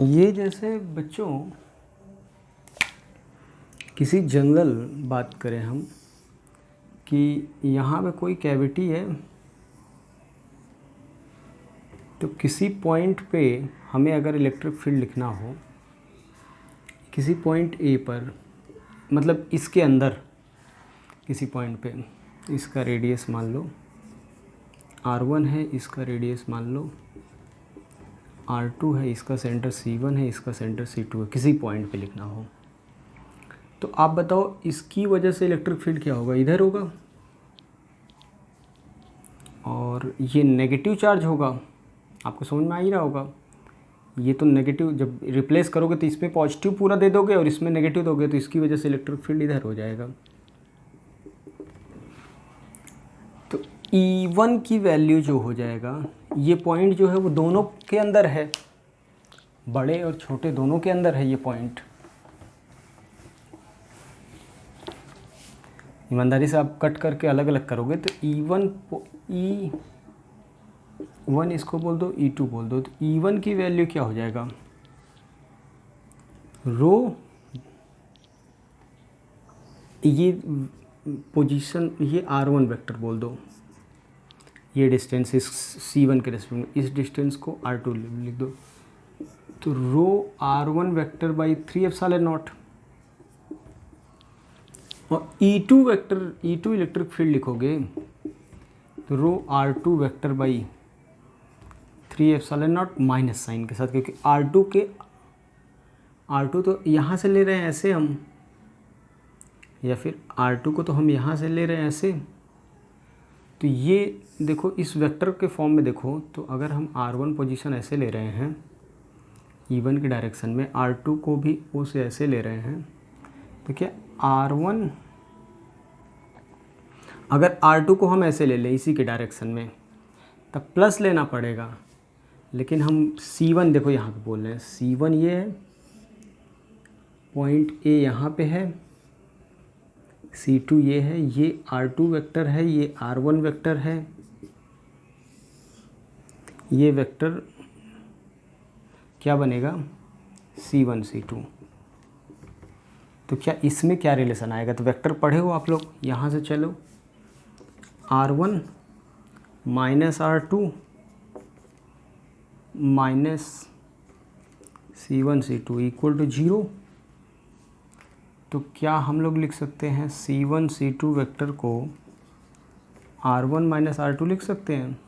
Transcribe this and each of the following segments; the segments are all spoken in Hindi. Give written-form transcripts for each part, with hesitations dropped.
ये जैसे बच्चों किसी जंगल बात करें हम कि यहाँ पे कोई कैविटी है, तो किसी पॉइंट पे हमें अगर इलेक्ट्रिक फील्ड लिखना हो किसी पॉइंट ए पर, मतलब इसके अंदर किसी पॉइंट पे, इसका रेडियस मान लो r1 है, इसका रेडियस मान लो r2 है, इसका सेंटर c1 है, इसका सेंटर c2 है, किसी पॉइंट पे लिखना हो तो आप बताओ इसकी वजह से इलेक्ट्रिक फील्ड क्या होगा? इधर होगा और ये नेगेटिव चार्ज होगा। आपको समझ में आ ही रहा होगा। ये तो नेगेटिव, जब रिप्लेस करोगे तो इसमें पॉजिटिव पूरा दे दोगे और इसमें नेगेटिव दोगे, तो इसकी वजह से इलेक्ट्रिक फील्ड इधर हो जाएगा। तो E1 की वैल्यू जो हो जाएगा, ये पॉइंट जो है वो दोनों के अंदर है, बड़े और छोटे दोनों के अंदर है ये पॉइंट। ईमानदारी से आप कट करके अलग अलग करोगे तो E1 इसको बोल दो, E2 बोल दो, तो E1 की वैल्यू क्या हो जाएगा? रो, ये पोजीशन, ये R1 वेक्टर बोल दो, ये डिस्टेंस इस C1 के रेस्पेक्ट में, इस डिस्टेंस को R2 लिख दो, तो रो R1 वेक्टर बाई 3ε0 और E2 vector, E2 electric field लिखोगे तो rho R2 vector by 3ε0 minus sign के साथ, क्योंकि R2 तो यहाँ से ले रहे हैं ऐसे हम, या फिर R2 को तो हम यहाँ से ले रहे हैं ऐसे, तो ये देखो इस वेक्टर के फॉर्म में देखो, तो अगर हम R1 पोजीशन ऐसे ले रहे हैं E1 की डायरेक्शन में, R2 को भी O से ऐसे ले रहे हैं, तो क्या R1, अगर R2 को हम ऐसे ले लें इसी के डायरेक्शन में तब प्लस लेना पड़ेगा, लेकिन हम C1 देखो यहाँ पे बोल रहे हैं, C1 ये है, पॉइंट A यहाँ पे है, C2 ये है, ये R2 वेक्टर है, ये R1 वेक्टर है, ये वेक्टर क्या बनेगा? C1 C2। तो क्या इसमें क्या रिलेशन आएगा? तो वेक्टर पढ़े हो आप लोग, यहाँ से चलो R1 minus R2 minus C1 C2 equal to 0। तो क्या हम लोग लिख सकते हैं C1 C2 वेक्टर को R1 माइनस R2 लिख सकते हैं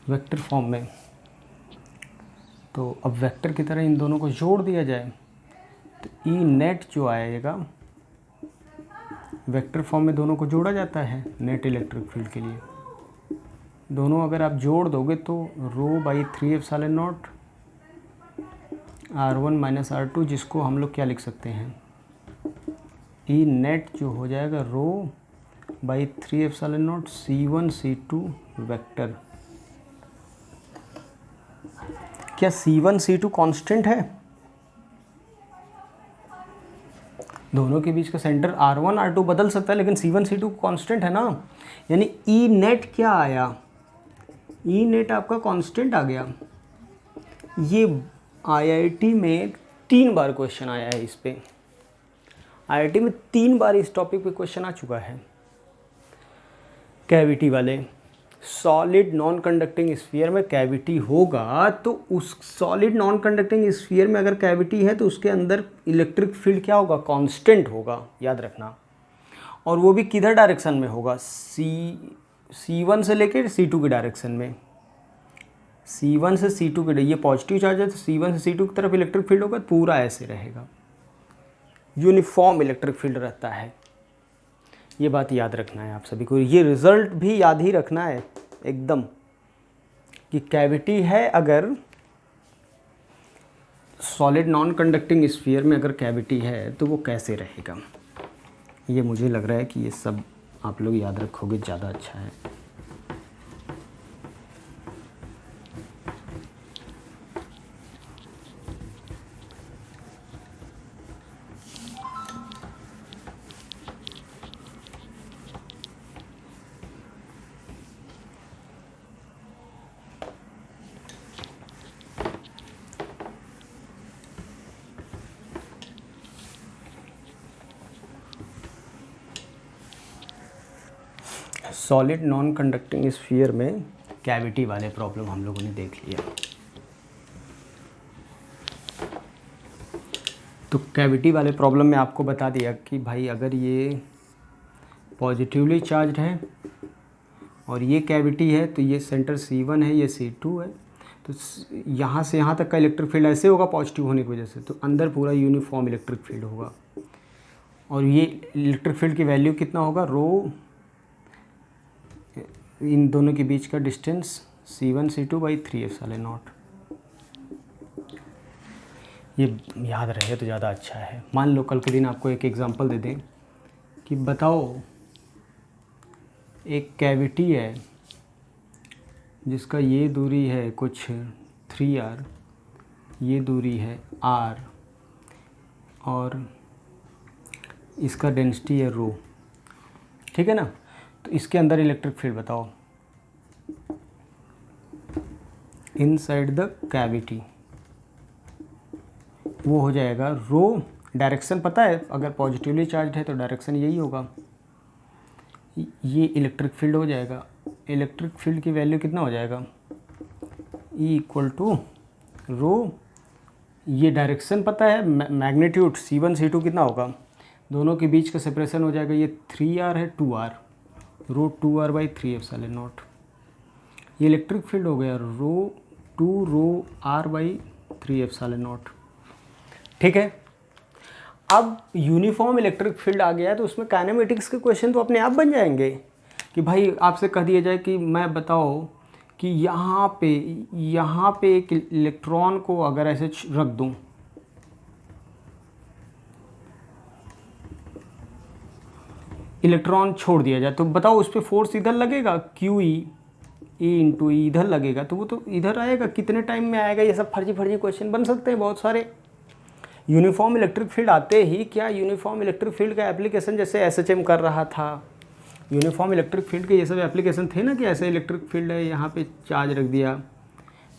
वेक्टर फॉर्म में? तो अब वेक्टर की तरह इन दोनों को जोड़ दिया जाए तो ई नेट जो आएगा, वेक्टर फॉर्म में दोनों को जोड़ा जाता है नेट इलेक्ट्रिक फील्ड के लिए। दोनों अगर आप जोड़ दोगे तो रो बाई 3ε0 R1 माइनस R2, जिसको हम लोग क्या लिख सकते हैं? ई नेट जो हो जाएगा रो बाई 3ε0 C1 C2 वेक्टर। क्या C1 C2 कांस्टेंट है? दोनों के बीच का सेंटर R1 R2 बदल सकता है, लेकिन C1 C2 कांस्टेंट है ना। यानी ई नेट क्या आया? ई नेट आपका कांस्टेंट आ गया। ये IIT में 3 बार क्वेश्चन आया है इस पे। IIT में 3 बार इस टॉपिक पे क्वेश्चन आ चुका है, कैविटी वाले। सॉलिड नॉन कंडक्टिंग स्फीयर में कैविटी होगा तो उस सॉलिड नॉन कंडक्टिंग स्फीयर में अगर कैविटी है तो उसके अंदर इलेक्ट्रिक फील्ड क्या होगा? कांस्टेंट होगा, याद रखना। और वो भी किधर डायरेक्शन में होगा? C1 से लेकर C2 की डायरेक्शन में। C1 से C2 के, ये पॉजिटिव चार्ज है तो C1 से C2 की तरफ इलेक्ट्रिक फील्ड होगा, पूरा ऐसे रहेगा, यूनिफॉर्म इलेक्ट्रिक फील्ड रहता है। ये बात याद रखना है आप सभी को। ये रिज़ल्ट भी याद ही रखना है एकदम, कि कैविटी है अगर सॉलिड नॉन कंडक्टिंग स्फीयर में अगर कैविटी है तो वो कैसे रहेगा। ये मुझे लग रहा है कि ये सब आप लोग याद रखोगे, ज़्यादा अच्छा है। सॉलिड नॉन कंडक्टिंग स्फीयर में कैविटी वाले प्रॉब्लम हम लोगों ने देख लिया। तो कैविटी वाले प्रॉब्लम में आपको बता दिया कि भाई अगर ये पॉजिटिवली चार्ज्ड है और ये कैविटी है तो ये सेंटर C1 है, ये C2 है, तो यहाँ से यहाँ तक का इलेक्ट्रिक फील्ड ऐसे होगा पॉजिटिव होने की वजह से, तो अंदर पूरा यूनिफॉर्म इलेक्ट्रिक फील्ड होगा। और ये इलेक्ट्रिक फील्ड की वैल्यू कितना होगा, रो इन दोनों के बीच का डिस्टेंस C1 C2 बाई 3ε0। ये याद रहे तो ज़्यादा अच्छा है। मान लो कल के दिन आपको एक एग्जांपल दे दें कि बताओ एक कैविटी है जिसका ये दूरी है कुछ 3r, ये दूरी है r, और इसका डेंसिटी है रो, ठीक है ना। तो इसके अंदर इलेक्ट्रिक फील्ड बताओ इनसाइड द कैविटी, वो हो जाएगा रो, डायरेक्शन पता है, अगर पॉजिटिवली चार्ज है तो डायरेक्शन यही होगा, ये इलेक्ट्रिक फील्ड हो जाएगा। इलेक्ट्रिक फील्ड की वैल्यू कितना हो जाएगा, E इक्वल टू रो, ये डायरेक्शन पता है, मैग्नीट्यूड C1 C2 कितना होगा, दोनों के बीच का सेपरेशन हो जाएगा, ये 3r है 2r, रो 2r बाई 3ε0। ये इलेक्ट्रिक फील्ड हो गया रो 2 रो r बाई 3ε0, ठीक है। अब यूनिफॉर्म इलेक्ट्रिक फील्ड आ गया है तो उसमें काइनेमेटिक्स के क्वेश्चन तो अपने आप बन जाएंगे कि भाई आपसे कह दिया जाए कि मैं बताओ कि यहाँ पे एक इलेक्ट्रॉन को अगर ऐसे रख दूँ, इलेक्ट्रॉन छोड़ दिया जाए, तो बताओ उस पर फोर्स इधर लगेगा QE, E इंटू ई इधर लगेगा, तो वो तो इधर आएगा, कितने टाइम में आएगा, ये सब फर्जी क्वेश्चन बन सकते हैं बहुत सारे। यूनिफॉर्म इलेक्ट्रिक फील्ड आते ही क्या यूनिफॉर्म इलेक्ट्रिक फील्ड का एप्लीकेशन जैसे SHM कर रहा था, यूनिफॉर्म इलेक्ट्रिक फील्ड के ये सब एप्लीकेशन थे ना कि ऐसे इलेक्ट्रिक फील्ड है, यहाँ पे चार्ज रख दिया,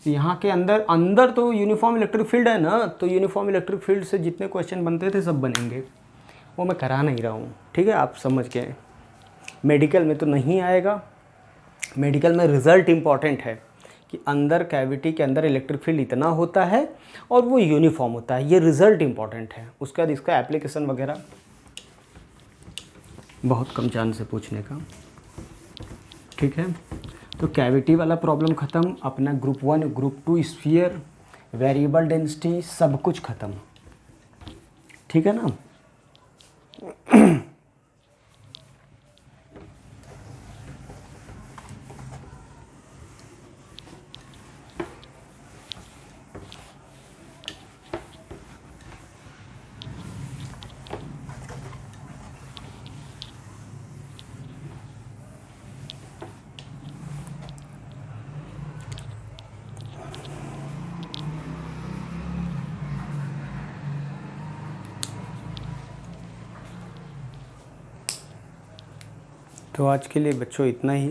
तो यहाँ के अंदर तो यूनिफॉर्म इलेक्ट्रिक फील्ड है ना, तो यूनिफॉर्म इलेक्ट्रिक फील्ड से जितने क्वेश्चन बनते थे सब बनेंगे। वो मैं करा नहीं रहा हूँ, ठीक है, आप समझ गए। मेडिकल में तो नहीं आएगा, मेडिकल में रिज़ल्ट इम्पॉर्टेंट है कि अंदर कैविटी के अंदर इलेक्ट्रिक फील्ड इतना होता है और वो यूनिफॉर्म होता है, ये रिज़ल्ट इम्पॉर्टेंट है। उसके बाद इसका एप्लीकेशन वगैरह बहुत कम चांस से पूछने का, ठीक है। तो कैविटी वाला प्रॉब्लम ख़त्म, अपना group 1 group 2 sphere, variable density, सब कुछ ख़त्म, ठीक है ना। तो आज के लिए बच्चों इतना ही।